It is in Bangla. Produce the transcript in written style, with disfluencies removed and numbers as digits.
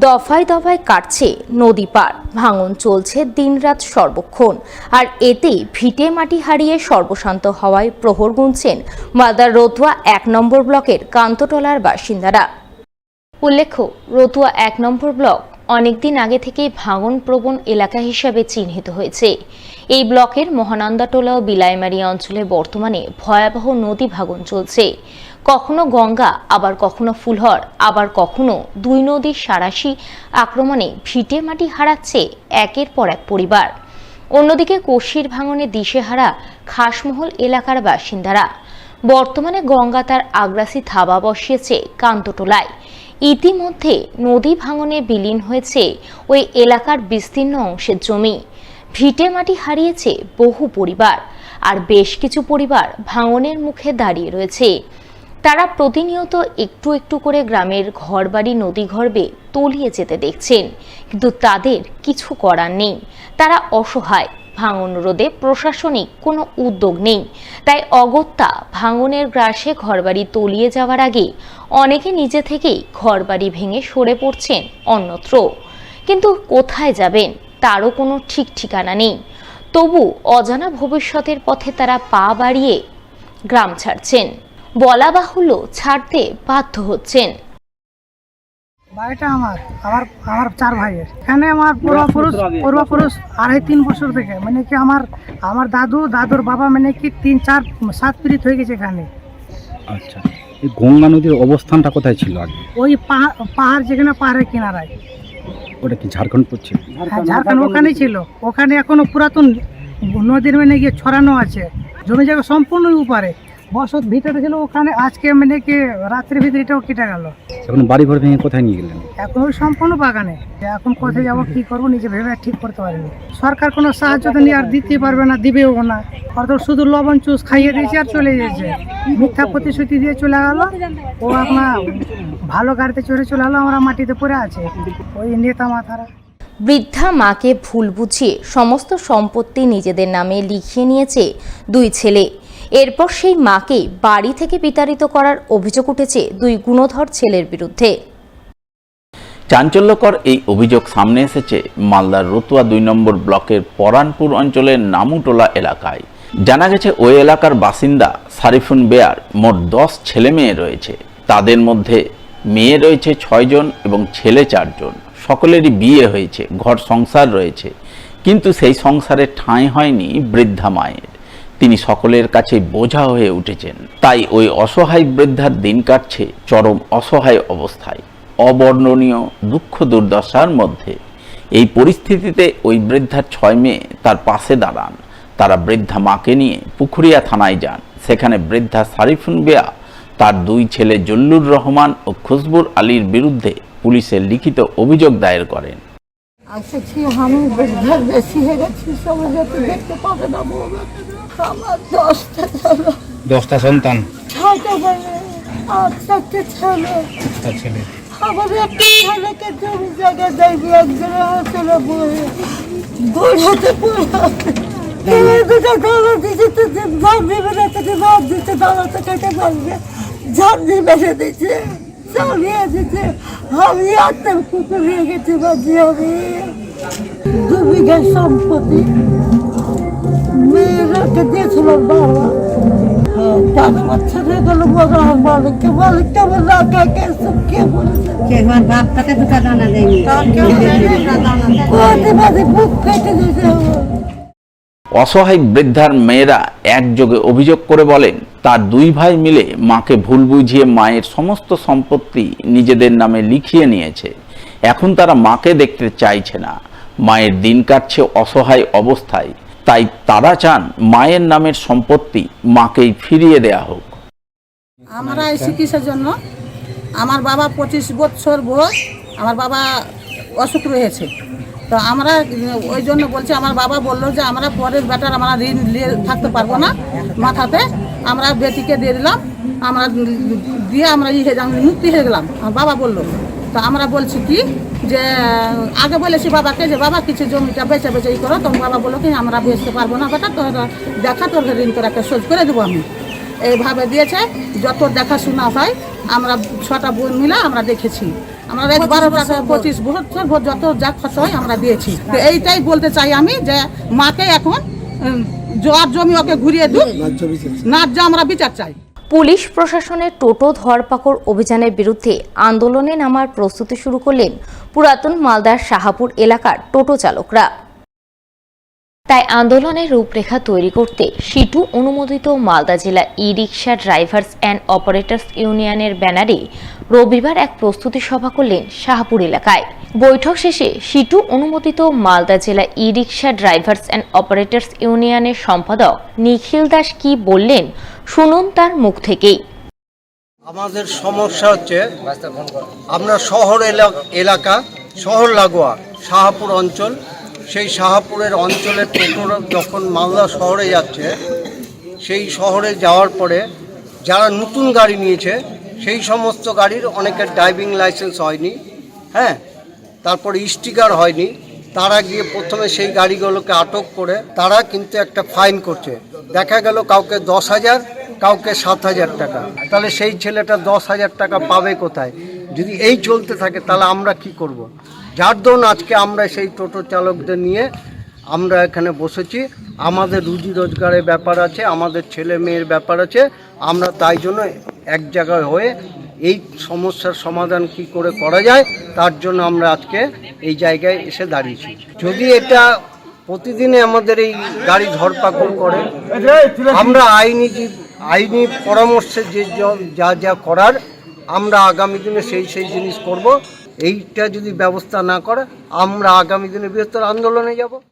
দফায় দফায় কাটছে নদী পার, ভাঙন চলছে দিনরাত সর্বক্ষণ। আর এতে ভিটে মাটি হারিয়ে সর্বশান্ত হওয়ায় প্রহর গুনছেন মালদার রতুয়া ১ নম্বর ব্লকের কান্তটলার বাসিন্দারা। উল্লেখ্য, রতুয়া ১ নম্বর ব্লক অনেকদিন আগে থেকেই ভাঙন প্রবণ এলাকা হিসাবে চিহ্নিত হয়েছে। এই ব্লকের মহানন্দাটোলা ও বিলাইমারি অঞ্চলে বর্তমানে ভয়াবহ নদী ভাঙন চলছে। কখনো গঙ্গা, আবার কখনো ফুলহর, আবার কখনো দুই নদীর সারাশি আক্রমণে ভিটে মাটি হারাচ্ছে একের পর এক পরিবার। অন্যদিকে কোশির ভাঙনে দিশেহারা খাসমহল এলাকার বাসিন্দারা। বর্তমানে গঙ্গা তার আগ্রাসী থাবা বসিয়েছে কান্তটোলায়। ইতিমধ্যে নদী ভাঙনে বিলীন হয়েছে ওই এলাকার বিস্তীর্ণ অংশের জমি। ভিটে মাটি হারিয়েছে বহু পরিবার, আর বেশ কিছু পরিবার ভাঙনের মুখে দাঁড়িয়ে রয়েছে। তারা প্রতিনিয়ত একটু একটু করে গ্রামের ঘরবাড়ি নদী গর্ভে তলিয়ে যেতে দেখছেন, কিন্তু তাদের কিছু করার নেই। তারা অসহায়। ভাঙন রোধে প্রশাসনিক কোনো উদ্যোগ নেই, তাই অগত্যা ভাঙনের গ্রাসে ঘরবাড়ি তলিয়ে যাওয়ার আগে অনেকে নিজে থেকেই ঘরবাড়ি ভেঙে সরে পড়ছেন অন্যত্র। কিন্তু কোথায় যাবেন তারও কোনো ঠিক ঠিকানা নেই। তবু অজানা ভবিষ্যতের পথে তারা পা বাড়িয়ে গ্রাম ছাড়ছেন। বলা বাহুল্য, ছাড়তে বাধ্য হচ্ছেন। বাড়িটা আমার 4 ভাইয়ের। এখানে আমার পূর্বপুরুষ 2.5-3 বছর থেকে মানে কি আমার দাদুর বাবা মানে কি 3-4-7 পীড়িত হয়ে গেছে এখানে। আচ্ছা, এই গঙ্গা নদীর অবস্থানটা কোথায় ছিল আগে? ওই পাহাড় যেখানে পাহাড়ের কিনারায়। ওটা কি ঝাড়খণ্ড পড়ছে? ঝাড়খণ্ড ওখানেই ছিল। ওখানে এখনো পুরাতন নদীর মানে গিয়ে ছড়ানো আছে। জমি জায়গা সম্পূর্ণ উপরে বসত ভিতরে ছিল। ওখানে আজকে মানে কি রাত্রির ভিতরে এটাও কেটে গেল। এখন বাড়ি ঘর ভেঙে কোথায় নিয়ে গেলেন? এখন ওই সম্পূর্ণ বাগানে। এখন কোথায় যাবো, কি করবো, নিজে ভেবে ঠিক করতে পারিনি। সরকার কোনো সাহায্য তো নিয়ে আর দিতে পারবে না, দিবেও না। অর্থাৎ শুধু লবণ চুষ খাইয়ে দিয়েছে আর চলে গেছে। মিথ্যা প্রতিশ্রুতি দিয়ে চলে গেল। ও আপনার ভালো গাড়িতে চড়ে চলে গেলো, আমরা মাটিতে পড়ে আছে ওই নেতা মাথারা। বৃদ্ধা মাকে ভুল বুঝিয়ে সমস্ত সম্পত্তি নিজেদের নামে লিখিয়ে নিয়েছে দুই ছেলে। এরপর সেই মাকে বাড়ি থেকে বিতাড়িত করার অভিযোগ উঠেছে দুই গুণধর ছেলের বিরুদ্ধে। চাঞ্চল্যকর এই অভিযোগ সামনে এসেছে মালদার রতুয়া 2 নম্বর ব্লকের পরানপুর অঞ্চলের নামুটোলা এলাকায়। জানা গেছে ওই এলাকার বাসিন্দা সারিফুন বেয়ার মোট 10 ছেলে মেয়ে রয়েছে। তাদের মধ্যে মেয়ে রয়েছে 6 জন এবং ছেলে 4 জন। সকলেরই বিয়ে হয়েছে, ঘর সংসার রয়েছে, কিন্তু সেই সংসারে ঠাঁই হয়নি বৃদ্ধা মায়ের। তিনি সকলের কাছে বোঝা হয়ে উঠেছেন। তাই ওই অসহায় বৃদ্ধার দিন কাটছে চরম অসহায় অবস্থায়, অবর্ণনীয় দুঃখ দুর্দশার মধ্যে। এই পরিস্থিতিতে ওই বৃদ্ধার 6 মেয়ে তার পাশে দাঁড়ান। তারা বৃদ্ধা মাকে নিয়ে পুখুরিয়া থানায় যান। সেখানে বৃদ্ধা সারিফুন বেয়া তার 2 ছেলে জল্লুর রহমান ও খুশবুর আলীর বিরুদ্ধে পুলিশে লিখিত অভিযোগ দায়ের করেন। আমি বৃদ্ধার বেশি হয়ে গেছি, সবাই যাতে দেখতে পাবে না। আমার 10টা সন্তান, 6টা মেয়ে আর 4টে ছেলে। আমার একটা ছেলেকে জমি জায়গা দেয়নি, একজনে আমার ছেলে বুড়াতে পড়ে দুটো দাদা দিচ্ছে, তো ধান দিবে না, তো ধান দিচ্ছে, দাদাতে কেটে ফেলবে, ঝাড় দিয়ে বেঁধে দিচ্ছে, চালিয়ে দিচ্ছে। আমি আত্মা কুকুর হয়ে গেছি, বাজি আমি 2 বিঘা সম্পত্তি মেয়েরাকে দিয়েছিলাম বাবা। 5 বছর হয়ে গেল মালিককে আমার রাখাকে কে বলেছে বুক ফেটে দিয়েছে। অসহায় বৃদ্ধার মেয়েরা একযোগে অভিযোগ করে বলেন, তার 2 ভাই মিলে মাকে ভুল বুঝিয়ে মায়ের সমস্ত সম্পত্তি নিজেদের নামে লিখিয়ে নিয়েছে। এখন তারা মাকে দেখতে চাইছে না। মায়ের দিন কাটছে অসহায় অবস্থায়। তাই তারা চান মায়ের নামের সম্পত্তি মাকেই ফিরিয়ে দেয়া হোক। আমরা এই চিকিৎসার জন্য, আমার বাবা 25 বছর বয়স, আমার বাবা অসুখ রয়েছে। তো আমরা ওই জন্য বলছি, আমার বাবা বললো যে আমরা পরের বেটার আমরা ঋণ নিয়ে থাকতে পারবো না মাথাতে, আমরা বেটিকে দিয়ে দিলাম, আমরা দিয়ে আমরা মুক্তি হয়ে গেলাম, আমার বাবা বললো। তো আমরা বলছি কি যে আগে বলেছি বাবাকে যে বাবা কিছু জমিটা বেচে ই করো। তখন বাবা বললো কি আমরা বেচতে পারবো না বেটা, তোর দেখা তোর ঋণ করে একটা শোধ করে দেবো আমি। এইভাবে দিয়েছে। যত দেখাশোনা হয় আমরা 6টা বোন মিলে আমরা দেখেছি। আমরা 12 টাকা 25 বছর ভোট যত যা খরচ হয় আমরা দিয়েছি। তো এইটাই বলতে চাই আমি যে মাকে এখন জোয়ার জমি ওকে ঘুরিয়ে দিই, ন্যায্য আমরা বিচার চাই। পুলিশ প্রশাসনের টোটো ধরপাকড় অভিযানের বিরুদ্ধে আন্দোলনে নামার প্রস্তুতি শুরু করলেন পুরাতন মালদার শাহাপুর এলাকার টোটো চালকরা। তাই আন্দোলনের রূপরেখা তৈরি করতে সিটু অনুমোদিত মালদা জেলা ই রিক্সা ড্রাইভার্স অ্যান্ড অপারেটর্স ইউনিয়নের ব্যানারে রবিবার এক প্রস্তুতি সভা করলেন শাহাপুর এলাকায়। বৈঠক শেষে সিটু অনুমোদিত মালদা জেলা ই রিক্সা ড্রাইভার্স অ্যান্ড অপারেটর্স ইউনিয়নের সম্পাদক নিখিল দাস কি বললেন শুনুন তার মুখ থেকেই। আমাদের সমস্যা হচ্ছে আমরা শহর এলাকা শহর লাগোয়া শাহাপুর অঞ্চল, সেই শাহাপুরের অঞ্চলের টোটোরা যখন মালদা শহরে যাচ্ছে, সেই শহরে যাওয়ার পরে যারা নতুন গাড়ি নিয়েছে সেই সমস্ত গাড়ির অনেকের ড্রাইভিং লাইসেন্স হয়নি, হ্যাঁ, তারপরে স্টিকার হয়নি। তারা গিয়ে প্রথমে সেই গাড়িগুলোকে আটক করে তারা কিন্তু একটা ফাইন করছে। দেখা গেল কাউকে 10,000, কাউকে 7,000 টাকা। তাহলে সেই ছেলেটা 10,000 টাকা পাবে কোথায়? যদি এই চলতে থাকে তাহলে আমরা কি করব? যার দরুন আজকে আমরা সেই টোটো চালকদের নিয়ে আমরা এখানে বসেছি। আমাদের রুজি রোজগারের ব্যাপার আছে, আমাদের ছেলে মেয়ের ব্যাপার আছে। আমরা তাই জন্য এক জায়গায় হয়ে এই সমস্যার সমাধান কি করে করা যায় তার জন্য আমরা আজকে এই জায়গায় এসে দাঁড়িয়েছি। যদি এটা প্রতিদিনে আমাদের এই গাড়ি ধরপাকড় করে, আমরা আইনি পরামর্শে যে যা যা করার আমরা আগামী দিনে সেই জিনিস করব। এইটা যদি ব্যবস্থা না করে আমরা আগামী দিনে বৃহত্তর আন্দোলনে যাব।